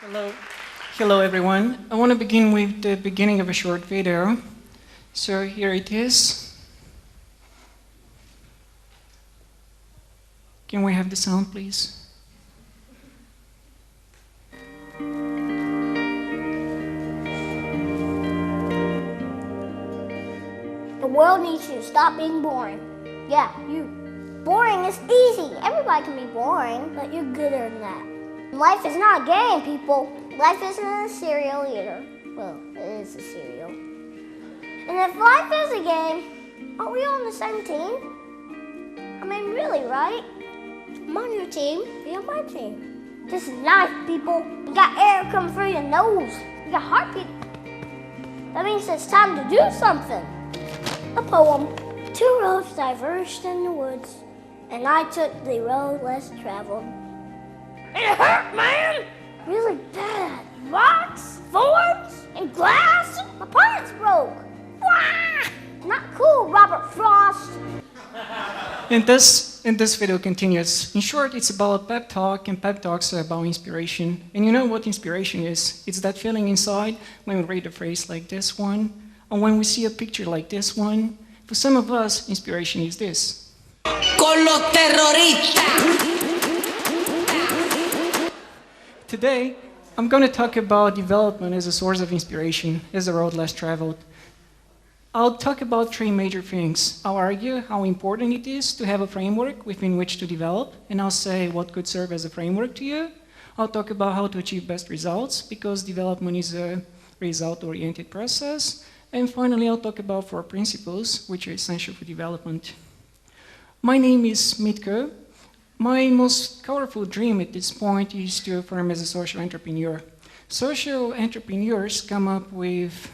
Hello. Hello everyone. I want to begin with the beginning of a short video. So here it is. Can we have the sound, please? The world needs you to stop being boring. Yeah, you. Boring is easy. Everybody can be boring, but you're gooder than that. Life is not a game, people. Life isn't a cereal either. Well, it is a cereal. And if life is a game, aren't we all on the same team? I mean, really, right? I'm on your team, be on my team. This is life, people. You got air coming through your nose. You got heartbeat. That means it's time to do something. A poem. Two roads diverged in the woods, and I took the road less traveled. It hurt, man! Really bad. Rocks, thorns, and glass. My parts broke. Wah! Not cool, Robert Frost. And this video continues. In short, it's about pep talk, and pep talks are about inspiration. And you know what inspiration is? It's that feeling inside when we read a phrase like this one, or when we see a picture like this one. For some of us, inspiration is this. Con los terroristas. Today, I'm going to talk about development as a source of inspiration, as a road less traveled. I'll talk about three major things. I'll argue how important it is to have a framework within which to develop, and I'll say what could serve as a framework to you. I'll talk about how to achieve best results, because development is a result-oriented process. And finally, I'll talk about 4 principles which are essential for development. My name is Mitko. My most colorful dream at this point is to affirm as a social entrepreneur. Social entrepreneurs come up with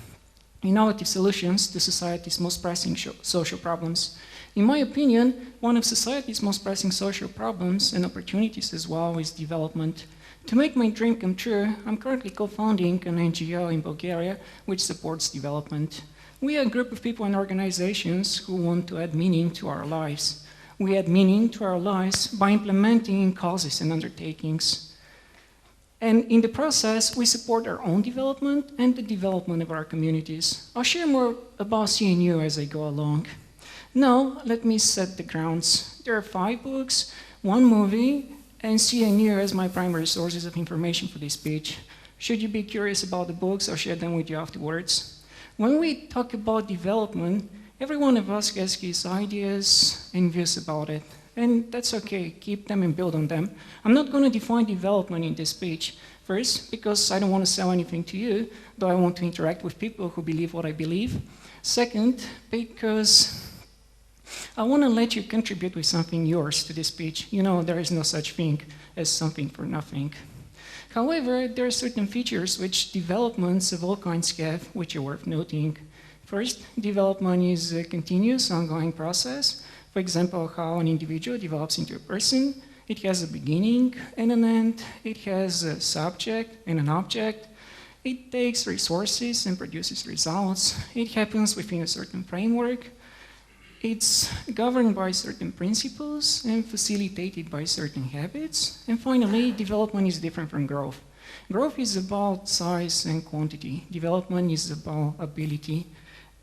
innovative solutions to society's most pressing social problems. In my opinion, one of society's most pressing social problems and opportunities as well is development. To make my dream come true, I'm currently co-founding an NGO in Bulgaria which supports development. We are a group of people and organizations who want to add meaning to our lives. We add meaning to our lives by implementing causes and undertakings. And in the process, we support our own development and the development of our communities. I'll share more about CNU as I go along. Now, let me set the grounds. There are 5 books, 1 movie, and CNU as my primary sources of information for this speech. Should you be curious about the books, I'll share them with you afterwards. When we talk about development, every one of us has his ideas and views about it. And that's okay, keep them and build on them. I'm not going to define development in this speech. First, because I don't want to sell anything to you, though I want to interact with people who believe what I believe. Second, because I want to let you contribute with something yours to this speech. You know, there is no such thing as something for nothing. However, there are certain features which developments of all kinds have, which are worth noting. First, development is a continuous, ongoing process. For example, how an individual develops into a person. It has a beginning and an end. It has a subject and an object. It takes resources and produces results. It happens within a certain framework. It's governed by certain principles and facilitated by certain habits. And finally, development is different from growth. Growth is about size and quantity. Development is about ability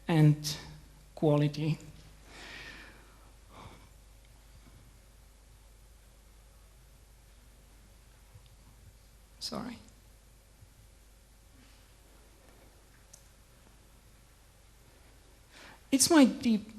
and quality. Sorry. It's my deep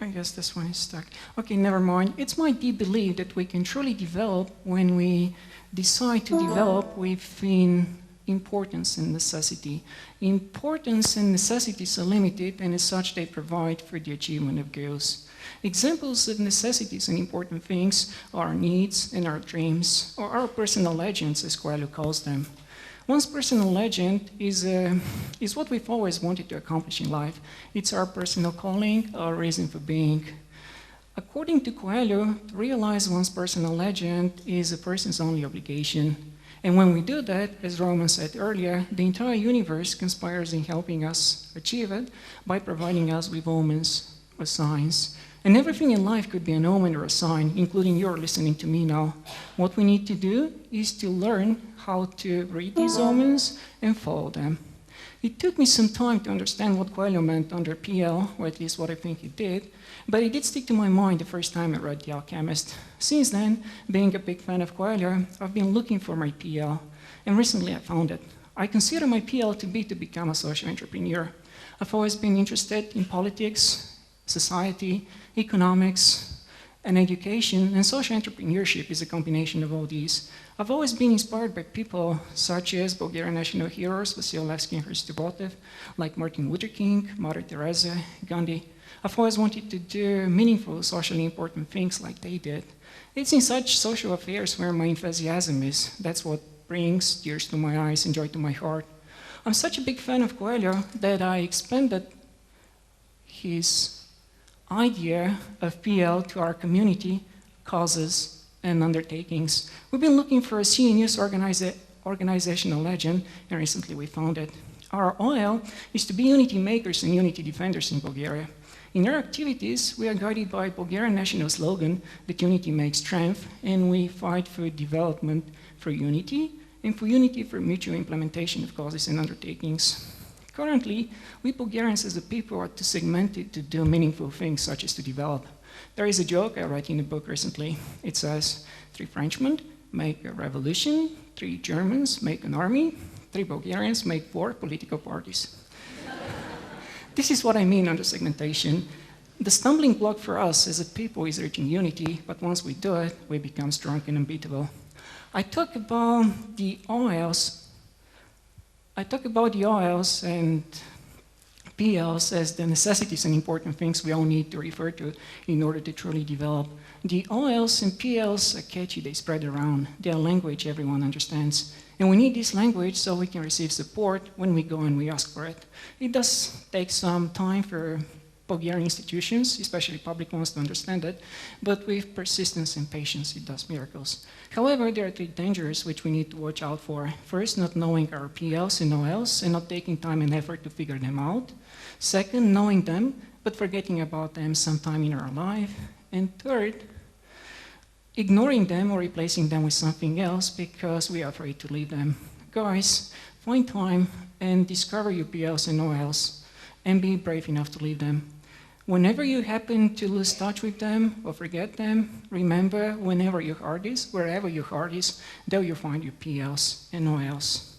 I guess this one is stuck. Okay, never mind. It's my deep belief that we can truly develop when we decide to develop within importance and necessity. Importance and necessities are limited, and as such they provide for the achievement of goals. Examples of necessities and important things are our needs and our dreams, or our personal legends, as Coelho calls them. One's personal legend is what we've always wanted to accomplish in life. It's our personal calling, our reason for being. According to Coelho, to realize one's personal legend is a person's only obligation. And when we do that, as Roman said earlier, the entire universe conspires in helping us achieve it by providing us with omens. was signs. And everything in life could be an omen or a sign, including your listening to me now. What we need to do is to learn how to read these omens and follow them. It took me some time to understand what Coelho meant under PL, or at least what I think he did, but it did stick to my mind the first time I read The Alchemist. Since then, being a big fan of Coelho, I've been looking for my PL, and recently I found it. I consider my PL to be to become a social entrepreneur. I've always been interested in politics, society, economics, and education, and social entrepreneurship is a combination of all these. I've always been inspired by people such as Bulgarian national heroes, Vasilevsky and Hristo, like Martin Luther King, Mother Teresa, Gandhi. I've always wanted to do meaningful, socially important things like they did. It's in such social affairs where my enthusiasm is. That's what brings tears to my eyes and joy to my heart. I'm such a big fan of Coelho that I expanded his idea of PL to our community, causes, and undertakings. We've been looking for a CNU's organizational legend, and recently we found it. Our OL is to be unity makers and unity defenders in Bulgaria. In our activities, we are guided by Bulgarian national slogan that unity makes strength, and we fight for development for unity, and for unity for mutual implementation of causes and undertakings. Currently, we Bulgarians as a people are too segmented to do meaningful things such as to develop. There is a joke I read in a book recently. It says, 3 Frenchmen make a revolution, 3 Germans make an army, 3 Bulgarians make 4 political parties. This is what I mean under segmentation. The stumbling block for us as a people is reaching unity, but once we do it, we become strong and unbeatable. I talk about the OLs and PLs as the necessities and important things we all need to refer to in order to truly develop. The OLs and PLs are catchy, they spread around. They are language everyone understands. And we need this language so we can receive support when we go and we ask for it. It does take some time for Bulgarian institutions, especially public ones, to understand it, but with persistence and patience, it does miracles. However, there are 3 dangers which we need to watch out for. First, not knowing our PLs and OLs and not taking time and effort to figure them out. Second, knowing them, but forgetting about them sometime in our life. And third, ignoring them or replacing them with something else because we are afraid to leave them. Guys, find time and discover your PLs and OLs and be brave enough to leave them. Whenever you happen to lose touch with them or forget them, remember whenever your heart is, wherever your heart is, there you'll find your PLs and OLs.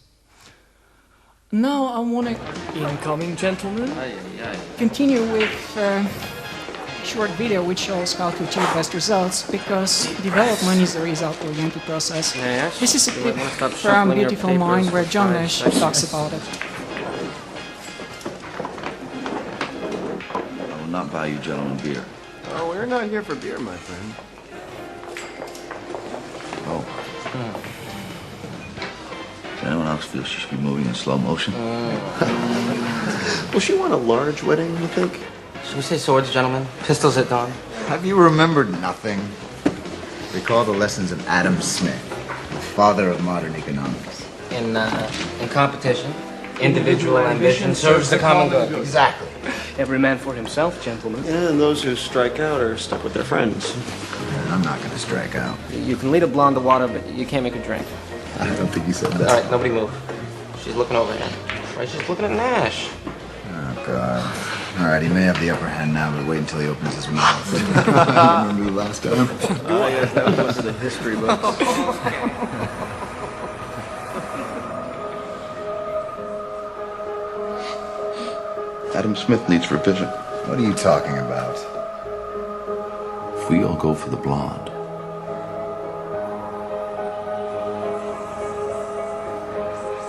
Now I want to Incoming, gentlemen. continue with a short video which shows how to achieve best results, because development is a result-oriented process. This is a clip from Beautiful Mind where John Nash talks about it. I will not buy you gentlemen beer. Oh, we're not here for beer, my friend. Oh. If anyone else feels she should be moving in slow motion. Will she want a large wedding, you think? Should we say swords, gentlemen? Pistols at dawn? Have you remembered nothing? Recall the lessons of Adam Smith, the father of modern economics. In competition, individual ambition serves the common good. Exactly. Every man for himself, gentlemen. Yeah, and those who strike out are stuck with their friends. I'm not going to strike out. You can lead a blonde to water, but you can't make her drink. I don't think you said All that. right, nobody move. She's looking over here. Right, she's looking at Nash. Oh, God. All right, he may have the upper hand now, but wait until he opens his mouth. Remember the last time? Oh, yes, that was the history books. Adam Smith needs revision. What are you talking about? If we all go for the blonde,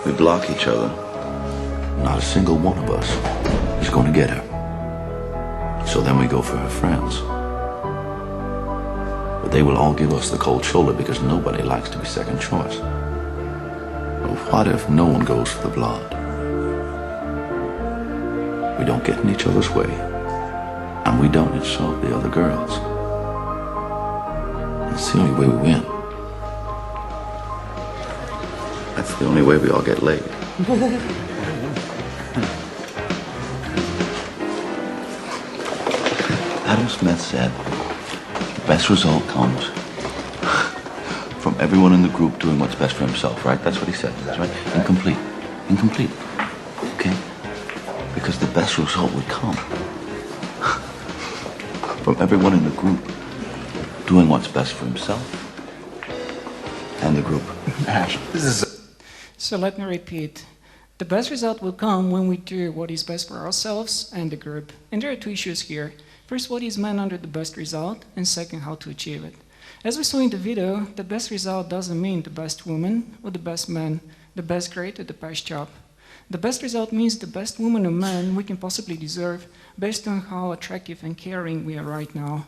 we block each other. Not a single one of us is going to get her. So then we go for her friends. But they will all give us the cold shoulder because nobody likes to be second choice. But what if no one goes for the blonde? We don't get in each other's way, and we don't insult the other girls. That's the only way we win. That's the only way we all get laid. Adam Smith said, the best result comes from everyone in the group doing what's best for himself, right? That's what he said, that's right? Incomplete. Incomplete. Okay? Because the best result would come from everyone in the group doing what's best for himself and the group. Ash, this is... So let me repeat. The best result will come when we do what is best for ourselves and the group. And there are two issues here. First, what is meant under the best result, and second, how to achieve it. As we saw in the video, the best result doesn't mean the best woman or the best man, the best grade or the best job. The best result means the best woman or man we can possibly deserve based on how attractive and caring we are right now.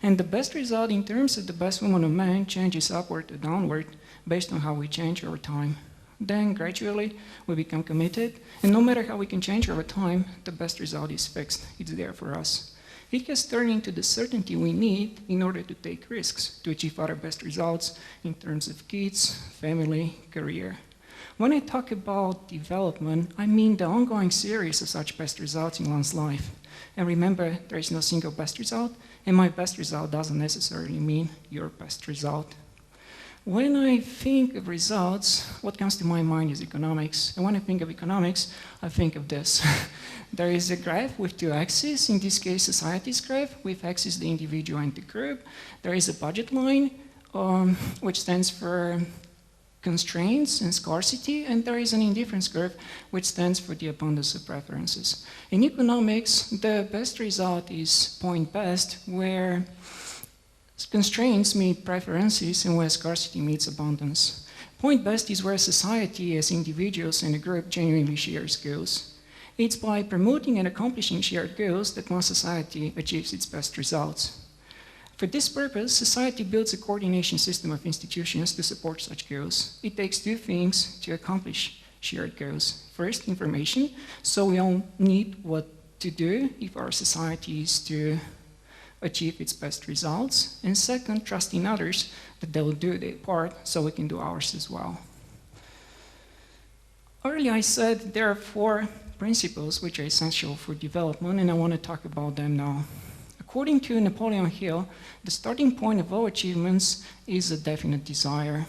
And the best result in terms of the best woman or man changes upward or downward based on how we change over time. Then gradually we become committed, and no matter how we can change over time, the best result is fixed. It's there for us. It has turned into the certainty we need in order to take risks to achieve our best results in terms of kids, family, career. When I talk about development, I mean the ongoing series of such best results in one's life. And remember, there is no single best result, and my best result doesn't necessarily mean your best result. When I think of results, what comes to my mind is economics. And when I think of economics, I think of this. There is a graph with two axes, in this case society's graph, with axis the individual and the group. There is a budget line, which stands for constraints and scarcity, and there is an indifference curve, which stands for the abundance of preferences. In economics, the best result is point best, where constraints meet preferences and where scarcity meets abundance. Point best is where society as individuals and a group genuinely shares goals. It's by promoting and accomplishing shared goals that one society achieves its best results. For this purpose, society builds a coordination system of institutions to support such goals. It takes two things to accomplish shared goals. First, information, so we all need what to do if our society is to achieve its best results. And second, trust in others that they will do their part so we can do ours as well. Earlier I said there are 4 principles which are essential for development, and I want to talk about them now. According to Napoleon Hill, the starting point of all achievements is a definite desire.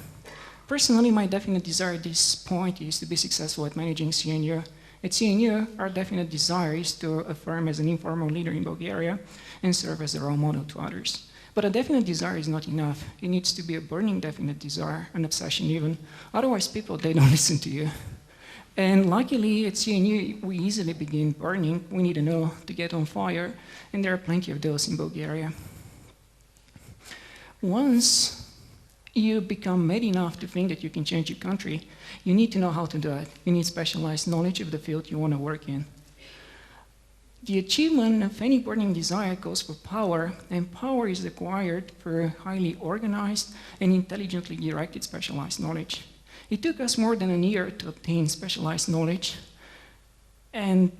Personally, my definite desire at this point is to be successful at managing CNU. At CNU, our definite desire is to affirm as an informal leader in Bulgaria and serve as a role model to others. But a definite desire is not enough. It needs to be a burning definite desire, an obsession even. Otherwise, people, they don't listen to you. And luckily, at CNU, we easily begin burning. We need to know to get on fire, and there are plenty of those in Bulgaria. Once you become mad enough to think that you can change your country, you need to know how to do it. You need specialized knowledge of the field you want to work in. The achievement of any burning desire goes for power, and power is acquired through highly organized and intelligently directed specialized knowledge. It took us more than a year to obtain specialized knowledge and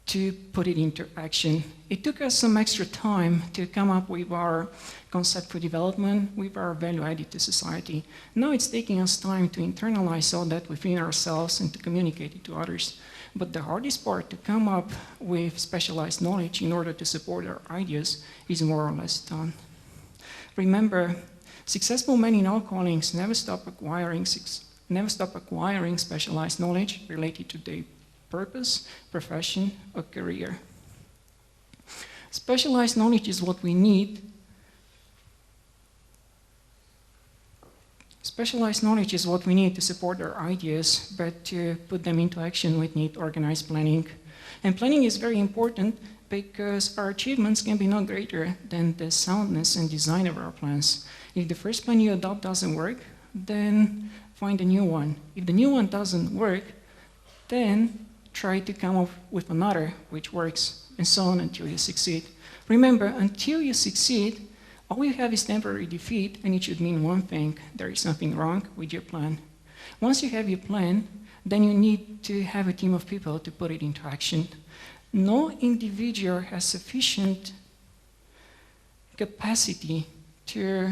to put it into action. It took us some extra time to come up with our concept for development, with our value added to society. Now it's taking us time to internalize all that within ourselves and to communicate it to others. But the hardest part, to come up with specialized knowledge in order to support our ideas, is more or less done. Remember, successful men in all callings never stop acquiring specialized knowledge related to their purpose, profession, or career. Specialized knowledge is what we need. Specialized knowledge is what we need to support our ideas, but to put them into action, we need organized planning. And planning is very important because our achievements can be no greater than the soundness and design of our plans. If the first plan you adopt doesn't work, then find a new one. If the new one doesn't work, then try to come up with another which works, and so on until you succeed. Remember, until you succeed, all you have is temporary defeat, and it should mean one thing: there is something wrong with your plan. Once you have your plan, then you need to have a team of people to put it into action. No individual has sufficient capacity to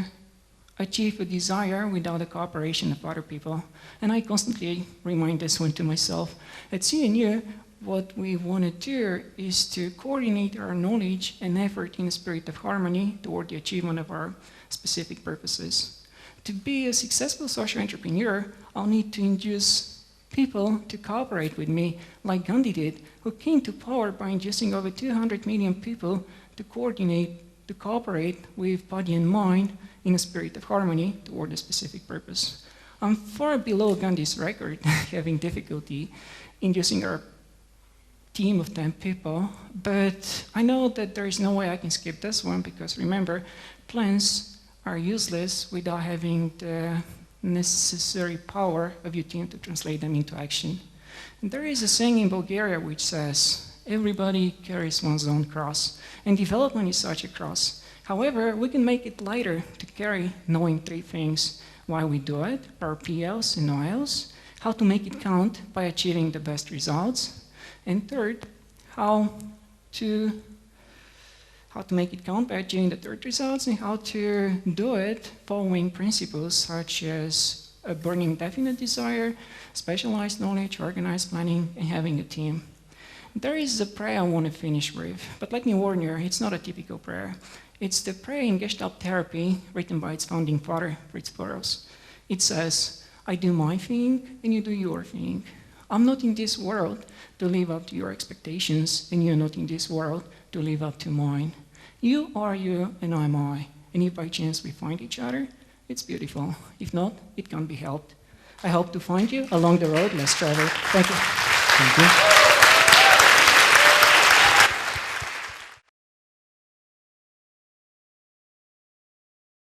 achieve a desire without the cooperation of other people. And I constantly remind this one to myself. At CNU, what we want to do is to coordinate our knowledge and effort in a spirit of harmony toward the achievement of our specific purposes. To be a successful social entrepreneur, I'll need to induce people to cooperate with me, like Gandhi did, who came to power by inducing over 200 million people to cooperate with body and mind in a spirit of harmony toward a specific purpose. I'm far below Gandhi's record, having difficulty inducing our team of 10 people, but I know that there is no way I can skip this one, because remember, plans are useless without having the necessary power of your team to translate them into action. And there is a saying in Bulgaria which says, everybody carries one's own cross, and development is such a cross. However, we can make it lighter to carry, knowing 3 things: why we do it, our PLs and OLs, how to make it count by achieving the best results, and third, how to make it count by achieving the third results, and how to do it following principles such as a burning definite desire, specialized knowledge, organized planning, and having a team. There is a prayer I want to finish with, but let me warn you, it's not a typical prayer. It's the prayer in Gestalt therapy written by its founding father, Fritz Perls. It says, I do my thing and you do your thing. I'm not in this world to live up to your expectations, and you're not in this world to live up to mine. You are you and I'm I. And if by chance we find each other, it's beautiful. If not, it can't be helped. I hope to find you along the road less traveled. Thank you. Thank you.